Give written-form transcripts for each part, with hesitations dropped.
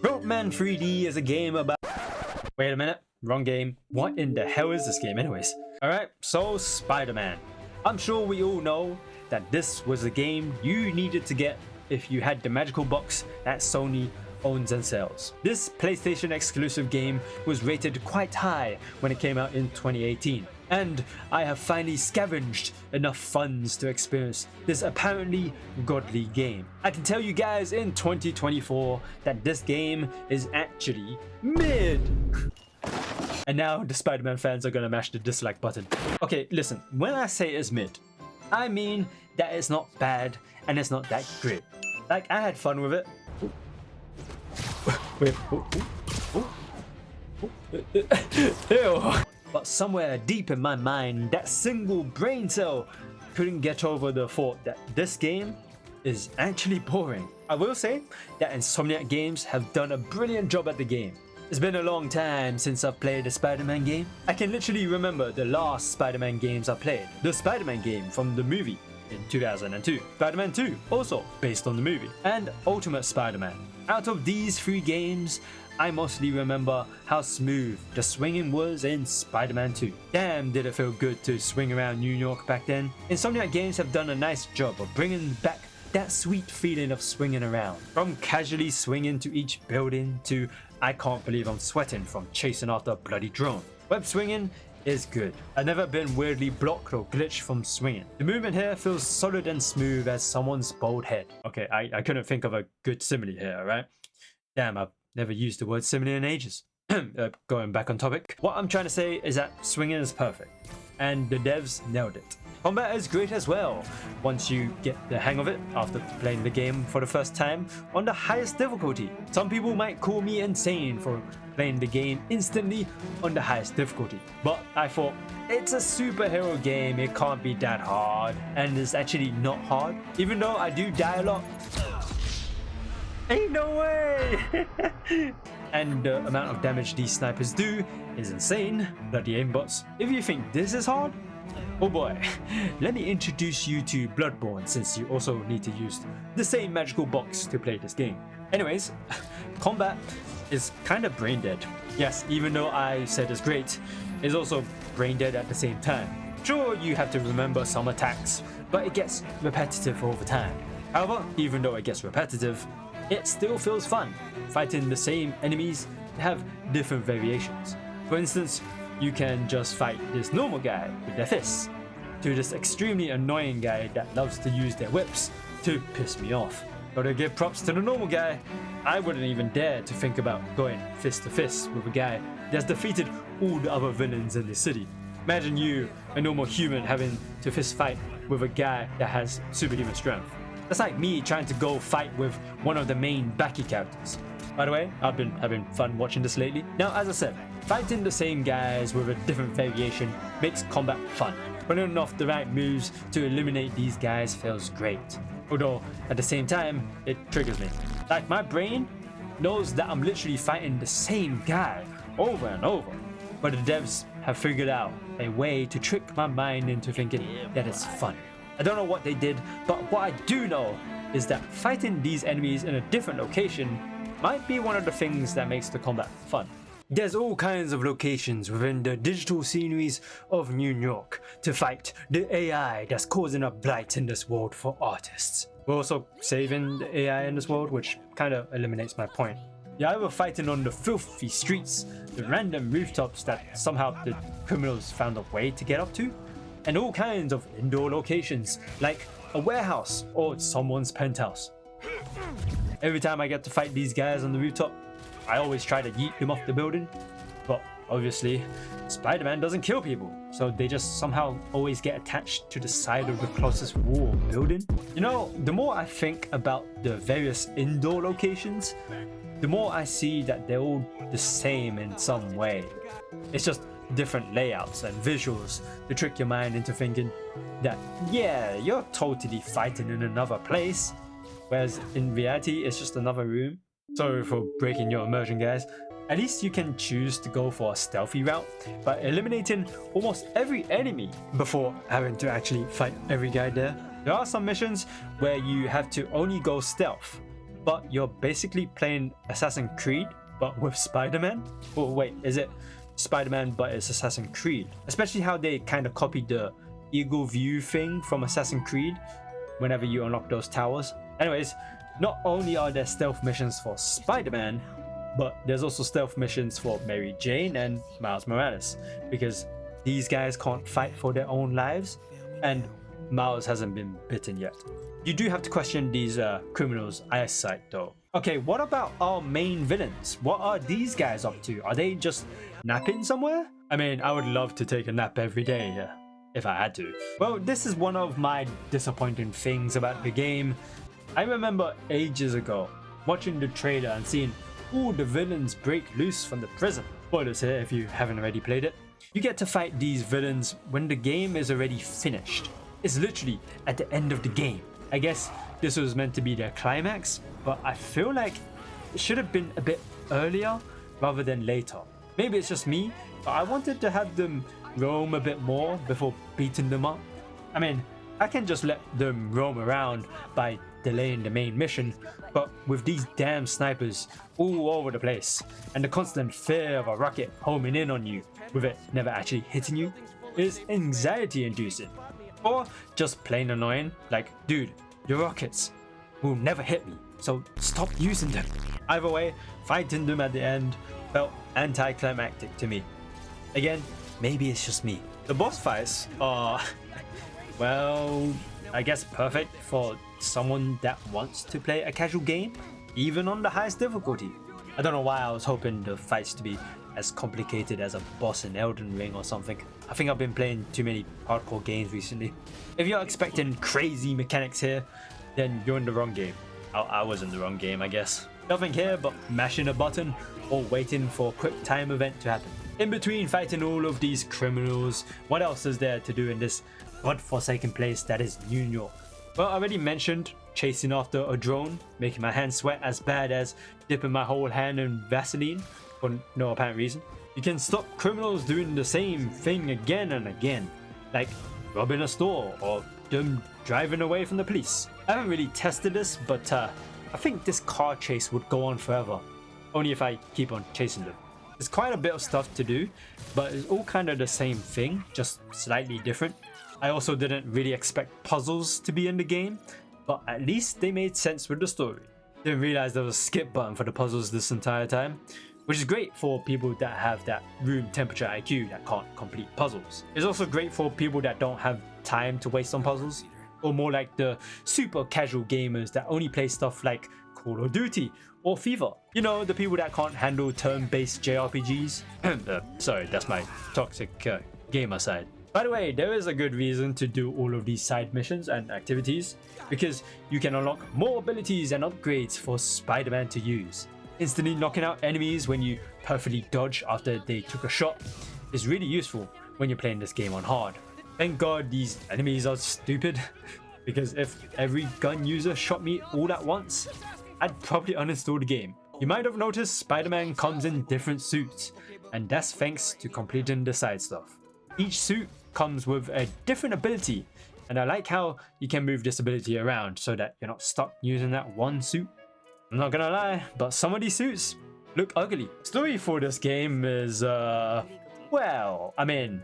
Roadman 3D is a game about... Wait a minute, wrong game. What in the hell is this game anyways? Alright, so Spider-Man. I'm sure we all know that this was a game you needed to get if you had the magical box that Sony owns and sells. This PlayStation exclusive game was rated quite high when it came out in 2018. And I have finally scavenged enough funds to experience this apparently godly game. I can tell you guys in 2024 that this game is actually mid. And now the Spider-Man fans are gonna mash the dislike button. Okay, listen, when I say it's mid, I mean that it's not bad and it's not that great. Like, I had fun with it. Wait, Ew. But somewhere deep in my mind, that single brain cell couldn't get over the thought that this game is actually boring. I will say that Insomniac Games have done a brilliant job at the game. It's been a long time since I've played a Spider-Man game. I can literally remember the last Spider-Man games I played. The Spider-Man game from the movie in 2002. Spider-Man 2, also based on the movie. And Ultimate Spider-Man. Out of these three games, I mostly remember how smooth the swinging was in Spider-Man 2. Damn, did it feel good to swing around New York back then. Insomniac Games have done a nice job of bringing back that sweet feeling of swinging around. From casually swinging to each building to I can't believe I'm sweating from chasing after a bloody drone. Web swinging is good. I've never been weirdly blocked or glitched from swinging. The movement here feels solid and smooth as someone's bald head. Okay, I couldn't think of a good simile here, alright? Damn, I've never used the word simile in ages. Going back on topic. What I'm trying to say is that swinging is perfect, and the devs nailed it. Combat is great as well, once you get the hang of it after playing the game for the first time on the highest difficulty. Some people might call me insane for playing the game instantly on the highest difficulty, but I thought, it's a superhero game, it can't be that hard, and it's actually not hard, even though I do die a lot. Ain't no way! And the amount of damage these snipers do is insane. Bloody aimbots. If you think this is hard, oh boy, let me introduce you to Bloodborne, since you also need to use the same magical box to play this game. Anyways, combat is kind of brain dead. Yes, even though I said it's great, it's also brain dead at the same time. Sure, you have to remember some attacks, but it gets repetitive over time. However, even though it gets repetitive, it still feels fun. Fighting the same enemies have different variations. For instance, you can just fight this normal guy with their fists, to this extremely annoying guy that loves to use their whips to piss me off. Gotta give props to the normal guy. I wouldn't even dare to think about going fist to fist with a guy that's defeated all the other villains in the city. Imagine you, a normal human, having to fist fight with a guy that has superhuman strength. That's like me trying to go fight with one of the main backy characters. By the way, I've been having fun watching this lately. Now, as I said, fighting the same guys with a different variation makes combat fun. Putting off the right moves to eliminate these guys feels great. Although, at the same time, it triggers me. Like, my brain knows that I'm literally fighting the same guy over and over. But the devs have figured out a way to trick my mind into thinking that it's fun. I don't know what they did, but what I do know is that fighting these enemies in a different location might be one of the things that makes the combat fun. There's all kinds of locations within the digital sceneries of New York to fight the AI that's causing a blight in this world for artists. We're also saving the AI in this world, which kind of eliminates my point. You're either fighting on the filthy streets, the random rooftops that somehow the criminals found a way to get up to, and all kinds of indoor locations, like a warehouse or someone's penthouse. Every time I get to fight these guys on the rooftop, I always try to yeet them off the building, but obviously, Spider-Man doesn't kill people, so they just somehow always get attached to the side of the closest wall or building. You know, the more I think about the various indoor locations, the more I see that they're all the same in some way. It's just different layouts and visuals to trick your mind into thinking that, yeah, you're totally fighting in another place, whereas in reality it's just another room. Sorry for breaking your immersion, guys. At least you can choose to go for a stealthy route by eliminating almost every enemy before having to actually fight every guy there. There are some missions where you have to only go stealth, but you're basically playing Assassin's Creed, but with Spider-Man? Oh wait, is it Spider-Man but it's Assassin's Creed? Especially how they kind of copied the eagle view thing from Assassin's Creed whenever you unlock those towers. Anyways, not only are there stealth missions for Spider-Man, but there's also stealth missions for Mary Jane and Miles Morales, because these guys can't fight for their own lives, and Miles hasn't been bitten yet. You do have to question these criminals' eyesight though. Okay, what about our main villains? What are these guys up to? Are they just napping somewhere? I mean, I would love to take a nap every day if I had to. Well, this is one of my disappointing things about the game. I remember ages ago watching the trailer and seeing all the villains break loose from the prison. Spoilers here if you haven't already played it. You get to fight these villains when the game is already finished. It's literally at the end of the game. I guess this was meant to be their climax, but I feel like it should have been a bit earlier rather than later. Maybe it's just me, but I wanted to have them roam a bit more before beating them up. I mean, I can just let them roam around by delaying the main mission, but with these damn snipers all over the place and the constant fear of a rocket homing in on you with it never actually hitting you is anxiety inducing, or just plain annoying. Like, dude, your rockets will never hit me, so stop using them. Either way, fighting them at the end felt anticlimactic to me. Again, maybe it's just me. The boss fights are well, I guess perfect for someone that wants to play a casual game, even on the highest difficulty. I don't know why I was hoping the fights to be as complicated as a boss in Elden Ring or something. I think I've been playing too many hardcore games recently. If you're expecting crazy mechanics here, then you're in the wrong game. I was in the wrong game, I guess. Nothing here but mashing a button or waiting for a quick time event to happen. In between fighting all of these criminals, what else is there to do in this godforsaken place that is New York? Well, I already mentioned chasing after a drone, making my hands sweat as bad as dipping my whole hand in Vaseline for no apparent reason. You can stop criminals doing the same thing again and again, like robbing a store or them driving away from the police. I haven't really tested this, but I think this car chase would go on forever, only if I keep on chasing them. There's quite a bit of stuff to do, but it's all kind of the same thing, just slightly different. I also didn't really expect puzzles to be in the game, but at least they made sense with the story. Didn't realize there was a skip button for the puzzles this entire time, which is great for people that have that room temperature IQ that can't complete puzzles. It's also great for people that don't have time to waste on puzzles, or more like the super casual gamers that only play stuff like Call of Duty or FIFA. You know, the people that can't handle turn-based JRPGs. Sorry, that's my toxic gamer side. By the way, there is a good reason to do all of these side missions and activities, because you can unlock more abilities and upgrades for Spider-Man to use. Instantly knocking out enemies when you perfectly dodge after they took a shot is really useful when you're playing this game on hard. Thank God these enemies are stupid, because if every gun user shot me all at once, I'd probably uninstall the game. You might have noticed Spider-Man comes in different suits, and that's thanks to completing the side stuff. Each suit comes with a different ability, and I like how you can move this ability around so that you're not stuck using that one suit. I'm not gonna lie, but some of these suits look ugly. Story for this game is well, I mean,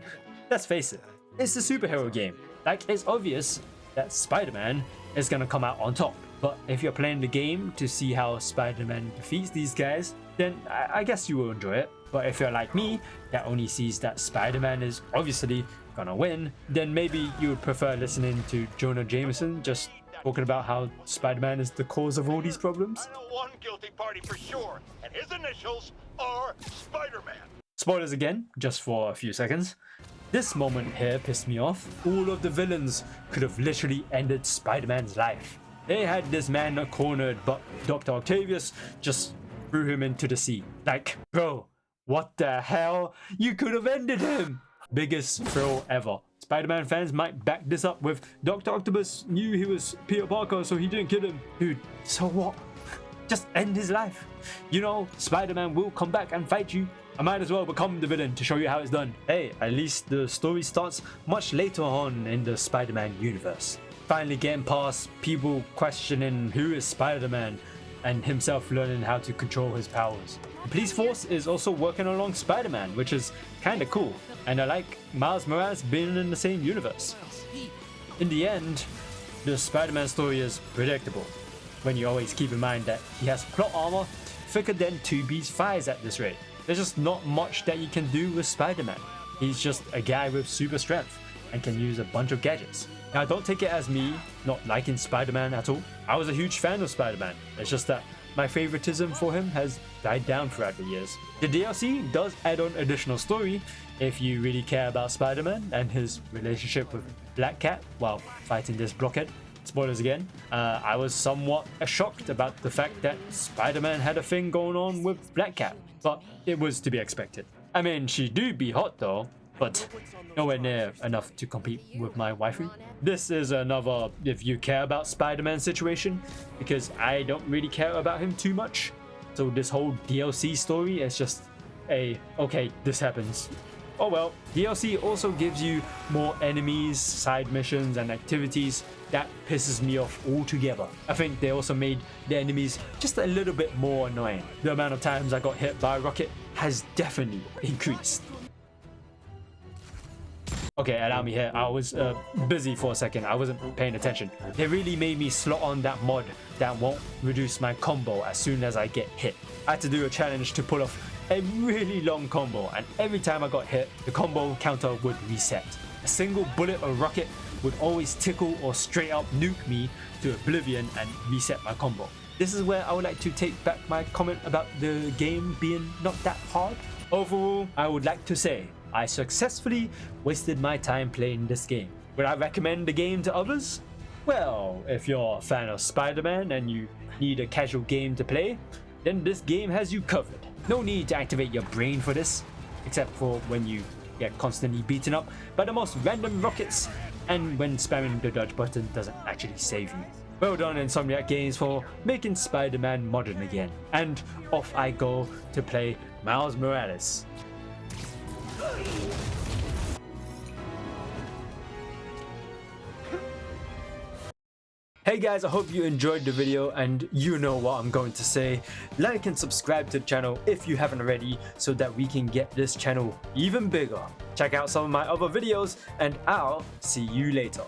let's face it, it's a superhero game. Like, it's obvious that Spider-Man is gonna come out on top. But if you're playing the game to see how Spider-Man defeats these guys, then I guess you will enjoy it. But if you're like me, that only sees that Spider-Man is obviously gonna win, then maybe you would prefer listening to Jonah Jameson just talking about how Spider-Man is the cause of all these problems. I know one guilty party for sure, and his initials are Spider-Man. Spoilers again, just for a few seconds. This moment here pissed me off. All of the villains could have literally ended Spider-Man's life. They had this man cornered, but Dr. Octavius just threw him into the sea. Like, bro, what the hell? You could have ended him! Biggest thrill ever. Spider-Man fans might back this up with Dr. Octopus knew he was Peter Parker, so he didn't kill him. Dude, so what? Just end his life. You know, Spider-Man will come back and fight you. I might as well become the villain to show you how it's done. Hey, at least the story starts much later on in the Spider-Man universe. Finally getting past people questioning who is Spider-Man, and himself learning how to control his powers. The police force is also working along Spider-Man, which is kinda cool, and I like Miles Morales being in the same universe. In the end, the Spider-Man story is predictable, when you always keep in mind that he has plot armor thicker than 2B's thighs at this rate. There's just not much that you can do with Spider-Man. He's just a guy with super strength and can use a bunch of gadgets. Now don't take it as me not liking Spider-Man at all. I was a huge fan of Spider-Man. It's just that my favoritism for him has died down throughout the years. The DLC does add on additional story if you really care about Spider-Man and his relationship with Black Cat while fighting this blockhead. Spoilers again. I was somewhat shocked about the fact that Spider-Man had a thing going on with Black Cat, but it was to be expected. I mean, she do be hot though, but nowhere near enough to compete with my waifu. This is another if you care about Spider-Man situation, because I don't really care about him too much. So this whole DLC story is just okay, this happens. Oh well. DLC also gives you more enemies, side missions, and activities that pisses me off altogether. I think they also made the enemies just a little bit more annoying. The amount of times I got hit by a rocket has definitely increased. Okay, allow me here. I was busy for a second. I wasn't paying attention. They really made me slot on that mod that won't reduce my combo as soon as I get hit. I had to do a challenge to pull off a really long combo, and every time I got hit, the combo counter would reset. A single bullet or rocket would always tickle or straight up nuke me to oblivion and reset my combo. This is where I would like to take back my comment about the game being not that hard. Overall, I would like to say I successfully wasted my time playing this game. Would I recommend the game to others? Well, if you're a fan of Spider-Man and you need a casual game to play, then this game has you covered. No need to activate your brain for this, except for when you get constantly beaten up by the most random rockets and when spamming the dodge button doesn't actually save you. Well done Insomniac Games for making Spider-Man modern again. And off I go to play Miles Morales. Hey guys, I hope you enjoyed the video, and you know what I'm going to say. Like and subscribe to the channel if you haven't already, so that we can get this channel even bigger. Check out some of my other videos, and I'll see you later.